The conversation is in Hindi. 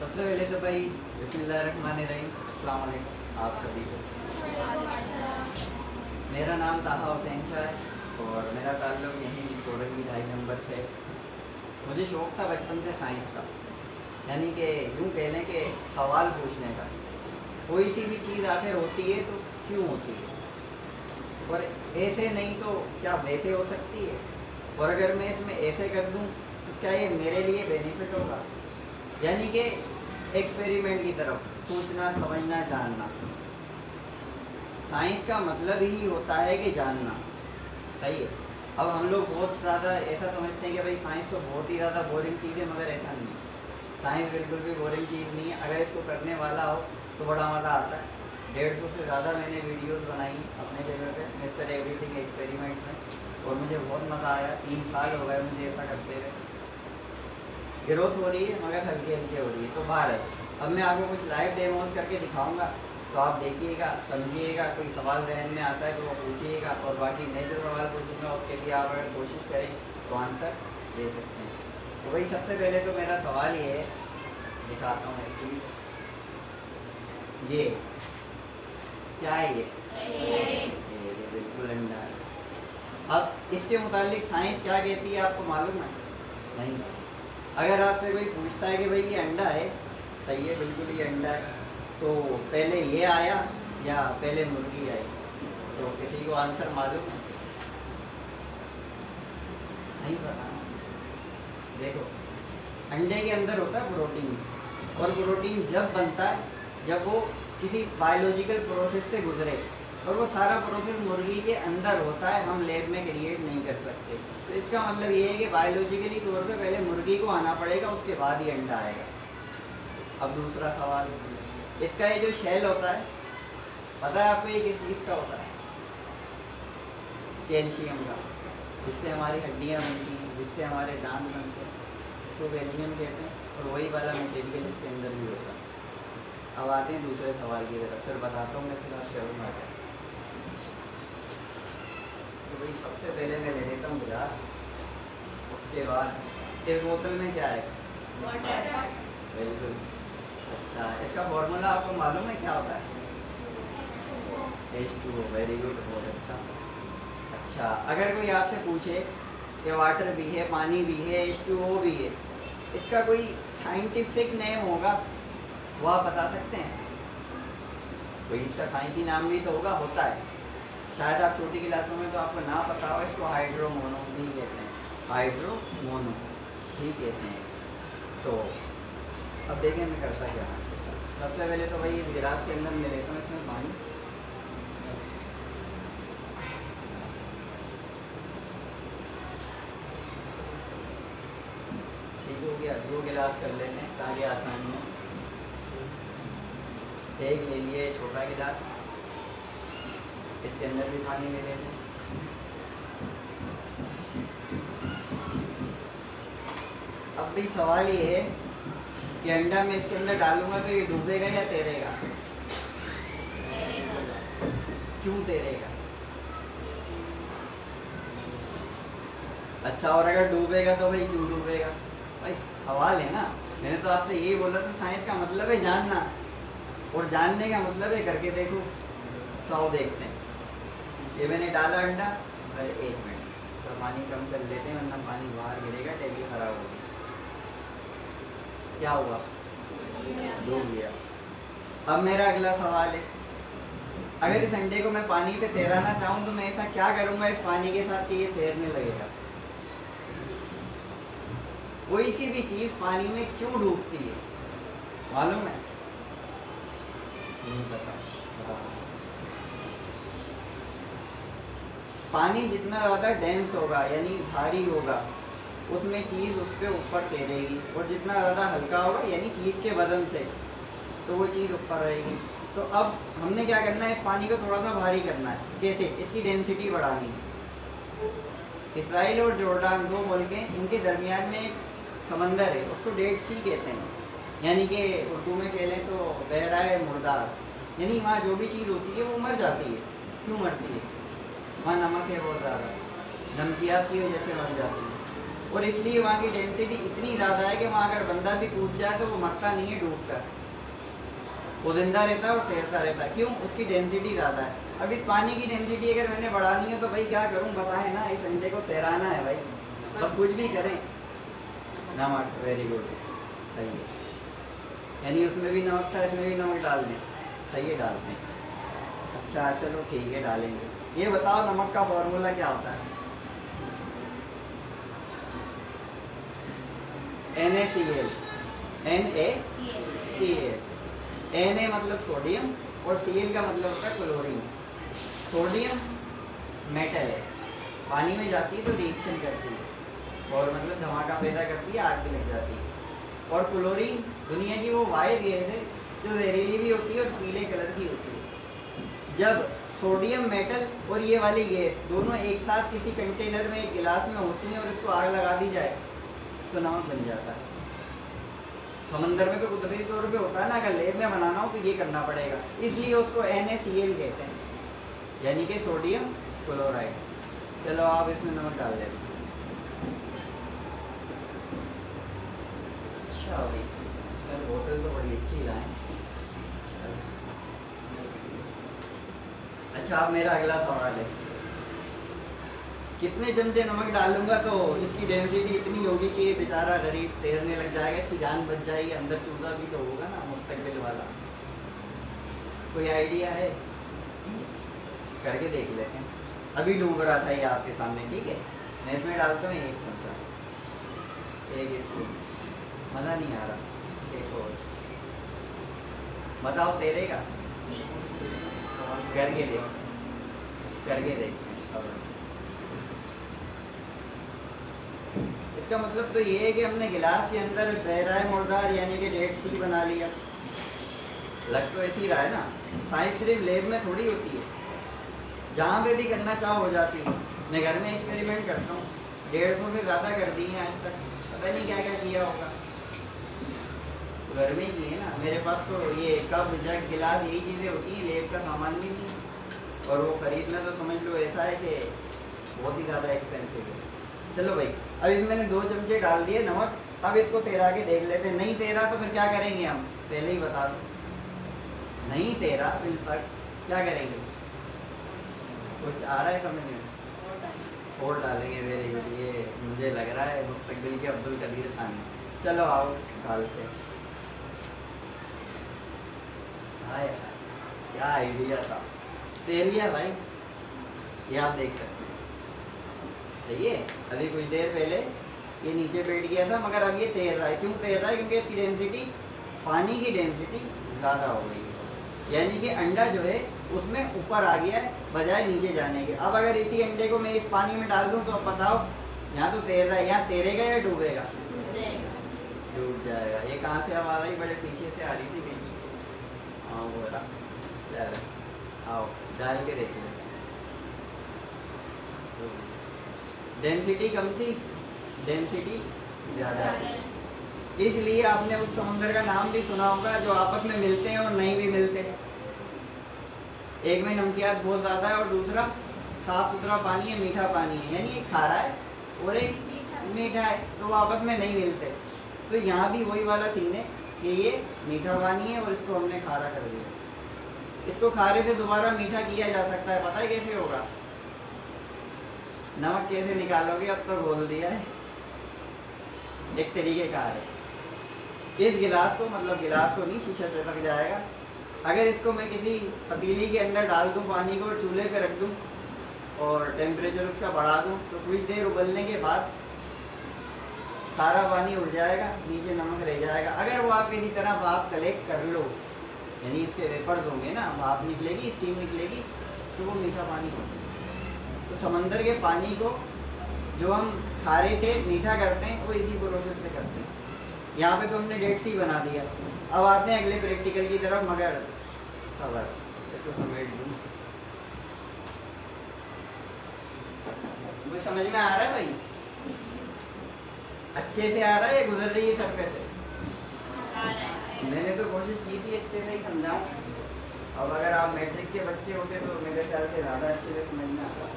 सबसे पहले तो भाई बिस्मिल्लाहिर्रहमानिर्रहीम, अस्सलाम वालेकुम आप सभी को। मेरा नाम ताहा हुसैन शाह है और मेरा ताल्लुक़ यहीं कोडगी 2.5 नंबर से। मुझे शौक़ था बचपन से साइंस का, यानी कि यूँ कह लें कि सवाल पूछने का। कोई सी भी चीज़ आखिर होती है तो क्यों होती है, और ऐसे नहीं तो क्या वैसे हो सकती है, और अगर मैं इसमें ऐसे कर दूँ तो क्या ये मेरे लिए बेनिफिट होगा। यानी कि एक्सपेरिमेंट की तरफ सोचना, समझना, जानना। साइंस का मतलब ही होता है कि जानना, सही है। अब हम लोग बहुत ज़्यादा ऐसा समझते हैं कि भाई साइंस तो बहुत ही ज़्यादा बोरिंग चीज़ है, मगर ऐसा नहीं है। साइंस बिल्कुल भी बोरिंग चीज़ नहीं है। अगर इसको करने वाला हो तो बड़ा मज़ा आता है। 150 से ज़्यादा मैंने वीडियोस बनाई अपने चैनल पे मिस्टर एवरीथिंग एक्सपेरिमेंट्स में, और मुझे बहुत मज़ा आया। 3 साल हो गए मुझे ऐसा करते हुए। ग्रोथ हो रही है मगर हल्की हल्की हो रही है, तो बाहर है। अब मैं आपको कुछ लाइव डेमोज करके दिखाऊंगा, तो आप देखिएगा, समझिएगा। कोई सवाल जहन में आता है तो वो पूछिएगा, और बाकी मैं जो सवाल पूछूंगा उसके लिए आप अगर कोशिश करें तो आंसर दे सकते हैं। तो भाई सबसे पहले तो मेरा सवाल ये है, दिखाता हूँ एक चीज़। ये क्या है? ये बिल्कुल अंडा है। अब इसके मुतालिक साइंस क्या कहती है आपको मालूम है? नहीं। अगर आपसे कोई पूछता है कि भाई ये अंडा है, सही है, बिल्कुल ये अंडा है, तो पहले ये आया या पहले मुर्गी आई? तो किसी को आंसर मालूम है? नहीं पता। देखो, अंडे के अंदर होता है प्रोटीन, और प्रोटीन जब बनता है जब वो किसी बायोलॉजिकल प्रोसेस से गुजरे, और वो सारा प्रोसेस मुर्गी के अंदर होता है, हम लैब में क्रिएट नहीं कर सकते। तो इसका मतलब ये है कि बायोलॉजिकली तौर पे पहले मुर्गी को आना पड़ेगा, उसके बाद ही अंडा आएगा। अब दूसरा सवाल, इसका ये जो शेल होता है, पता है आपको ये किस चीज़ का होता है? कैल्शियम का, जिससे हमारी हड्डियाँ बनती हैं, जिससे हमारे दांत बनते हैं, तो कैल्शियम कहते हैं। और वही वाला मटेरियल इसके अंदर भी होता है। अब आते हैं दूसरे सवाल की तरफ, फिर बताता हूँ मैं इसके बाद करूँगा क्या। तो भाई सबसे पहले मैं ले लेता हूँ गिलास, उसके बाद इस बोतल में क्या है? वाटर। बिल्कुल। अच्छा, इसका फॉर्मूला आपको मालूम है क्या होता है? H2O। वेरी गुड, बहुत अच्छा। अच्छा, अगर कोई आपसे पूछे कि वाटर भी है, पानी भी है, H2O भी है, इसका कोई साइंटिफिक नेम होगा, वो आप बता सकते हैं? कोई इसका साइंसी नाम भी तो होगा, होता है। शायद आप छोटी क्लासों में तो आपको ना पता हो, इसको हाइड्रोमोनो भी कहते हैं। हाइड्रोमोनो ही कहते हैं। तो अब देखें मैं करता क्या है। सबसे पहले तो भाई इस गिलास के अंदर मैं लेता हूँ इसमें पानी। ठीक हो गया, 2 गिलास कर लेते हैं ताकि आसानी हो। एक ले लिए छोटा गिलास, इसके अंदर भी पानी ले लेते हैं। अब भी सवाल ये है कि अंडा मैं इसके अंदर डालूंगा तो ये डूबेगा या तैरेगा? क्यों तैरेगा? अच्छा, और अगर डूबेगा तो भाई क्यों डूबेगा? भाई सवाल है ना। मैंने तो आपसे यही बोला था, साइंस का मतलब है जानना, और जानने का मतलब है करके देखो। तो आओ देखते हैं। ये मैंने डाला अंडा, और 1 मिनट तो पानी कम कर लेते हैं, वरना पानी बाहर गिरेगा, टैली खराब होगी। क्या हुआ? डूब गया। अब मेरा अगला सवाल है, अगर इस अंडे को मैं पानी पे तैराना चाहूँ तो मैं ऐसा क्या करूँगा इस पानी के साथ कि ये तैरने लगेगा? कोई सी भी चीज़ पानी में क्यों डूबती है मालूम है? नहीं पता। पानी जितना ज़्यादा डेंस होगा यानी भारी होगा, उसमें चीज़ उस पर ऊपर तैरेगी, और जितना ज़्यादा हल्का होगा यानी चीज़ के वजन से, तो वो चीज़ ऊपर रहेगी। तो अब हमने क्या करना है, इस पानी को थोड़ा सा भारी करना है। कैसे? इसकी डेंसिटी बढ़ानी है। इसराइल और जॉर्डान 2 मुल्क हैं, इनके दरमियान में एक समंदर है, उसको डेड सी कहते हैं, यानी कि उर्दू में कह लें तो बहरा मुर्दार। यानी वहाँ जो भी चीज़ होती है वो मर जाती है। क्यों मरती है? वहाँ नमक है बहुत ज़्यादा, नमकियात की वजह से मर जाती है। और इसलिए वहाँ की डेंसिटी इतनी ज़्यादा है कि वहाँ अगर बंदा भी कूद जाए तो वो मरता नहीं है डूब कर, वो जिंदा रहता है और तैरता रहता है। क्यों? उसकी डेंसिटी ज़्यादा है। अब इस पानी की डेंसिटी अगर मैंने बढ़ानी है तो भाई क्या करूँ बताएं ना, इस अंडे को तैराना है भाई, और कुछ भी करें। नमक, वेरी गुड, सही है, यानी उसमें भी नमक था, इसमें भी नमक डाल दें, सही है, डाल दें। अच्छा चलो ठीक है, डालेंगे। ये बताओ नमक का फॉर्मूला क्या होता है? NaCl, NaCl, Na मतलब सोडियम और Cl का मतलब होता है क्लोरीन। सोडियम मेटल है, पानी में जाती है तो रिएक्शन करती है और मतलब धमाका पैदा करती है, आग भी लग जाती है। और क्लोरीन दुनिया की वो वाहिद गैस है जो जहरीली भी होती है और पीले कलर की होती है। जब सोडियम मेटल और ये वाली गैस दोनों एक साथ किसी कंटेनर में, एक गिलास में होती हैं और इसको आग लगा दी जाए तो नमक बन जाता है। समंदर में तो कुदरती तौर पे होता है ना, अगर लेब में बनाना हो तो ये करना पड़ेगा, इसलिए उसको NaCl कहते हैं, यानी कि सोडियम क्लोराइड। चलो आप इसमें नमक डाल देते। अच्छा भाई सर, बोतल तो बड़ी अच्छी लाए। अच्छा अब मेरा अगला सवाल है, कितने चमचे नमक डालूंगा तो इसकी डेंसिटी इतनी होगी कि ये बेचारा गरीब तैरने लग जाएगा, इसकी जान बच जाएगी, अंदर चूजा भी तो होगा ना मुस्तकबिल वाला। कोई आइडिया है? करके देख लेते हैं। अभी डूब रहा था ये आपके सामने, ठीक है, मैं इसमें डालता हूँ 1 चमचा, 1 स्पून। मज़ा नहीं आ रहा, एक और बताओ तैरेगा? करके देख, करके देखते हैं। इसका मतलब तो ये है कि हमने गिलास के अंदर बहराए मुर्दार यानी कि डेड सी बना लिया। लग तो ऐसे ही रहा है ना, साइंस सिर्फ लेब में थोड़ी होती है, जहाँ पे भी करना चाहो हो जाती है। मैं घर में एक्सपेरिमेंट करता हूँ, 150 से ज़्यादा कर दी हैं आज तक, पता नहीं क्या क्या किया होगा। घर में ही है ना, मेरे पास तो ये कप जग गिलास यही चीज़ें होती हैं, लेब का सामान भी नहीं है। और वो खरीदना तो समझ लो ऐसा है कि बहुत ही ज़्यादा एक्सपेंसिव है। चलो भाई, अब इसमें मैंने 2 चमचे डाल दिए नमक। अब इसको तैरा के देख लेते हैं। नहीं तैरा तो फिर क्या करेंगे हम, पहले ही बता दो। नहीं तैरा बिल्कुल क्या करेंगे? कुछ आ रहा है समझ में? और डालेंगे, वेरी गुड। ये मुझे लग रहा है मुस्तकबिल के अब्दुल कदीर खान। चलो आओ डालते हैं। हाँ यार क्या आइडिया था, तैर गया भाई, ये आप देख सकते हैं, सही है। अभी कुछ देर पहले ये नीचे बैठ गया था, मगर अब ये तैर रहा है। क्यों तैर रहा है? क्योंकि इसकी डेंसिटी, पानी की डेंसिटी ज़्यादा हो गई है, यानी कि अंडा जो है उसमें ऊपर आ गया है बजाय नीचे जाने के। अब अगर इसी अंडे को मैं इस पानी में डाल दूँ तो अब बताओ, यहाँ तो तैर रहा है, यहाँ तैरेगा या डूबेगा? डूब जाएगा। ये कहाँ से आवाज़ आई? बड़े पीछे से आ रही थी कहीं। हाँ वो रहा, चलो आओ डाल के देख लें। डेंसिटी कम थी, डेंसिटी ज़्यादा है, इसलिए आपने उस समुद्र का नाम भी सुना होगा जो आपस में मिलते हैं और नहीं भी मिलते। एक में नमकियात बहुत ज़्यादा है और दूसरा साफ़ सुथरा पानी है, मीठा पानी है, यानी एक खारा है और एक मीठा है, तो वो आपस में नहीं मिलते। तो यहाँ भी वही वाला सीन है कि ये मीठा पानी है और इसको हमने खारा कर दिया। इसको खारे से दोबारा मीठा किया जा सकता है, पता है कैसे होगा? नमक कैसे निकालोगे? अब तो बोल दिया है, एक तरीके का है। इस गिलास को, मतलब गिलास को नहीं, शीशा चटक जाएगा। अगर इसको मैं किसी पतीली के अंदर डाल दूं पानी को और चूल्हे पे रख दूं और टेम्परेचर उसका बढ़ा दूं तो कुछ देर उबलने के बाद सारा पानी उड़ जाएगा, नीचे नमक रह जाएगा। अगर वो आप किसी तरह भाप कलेक्ट कर लो, यानी इसके वेपर्स होंगे ना, भाप निकलेगी, स्टीम निकलेगी, तो वो मीठा पानी होगा। तो समंदर के पानी को जो हम खारे से मीठा करते हैं वो इसी प्रोसेस से करते हैं। यहाँ पे तो हमने डेड सी बना दिया। अब आते हैं अगले प्रैक्टिकल की तरफ, मगर सबर, इसको समेट दूँ। कुछ समझ में आ रहा है भाई? अच्छे से आ रहा है या गुजर रही है सर पे से? मैंने तो कोशिश की थी अच्छे से ही समझाऊं। अब अगर आप मैट्रिक के बच्चे होते तो मेरे ख्याल से ज़्यादा अच्छे से समझ में आता।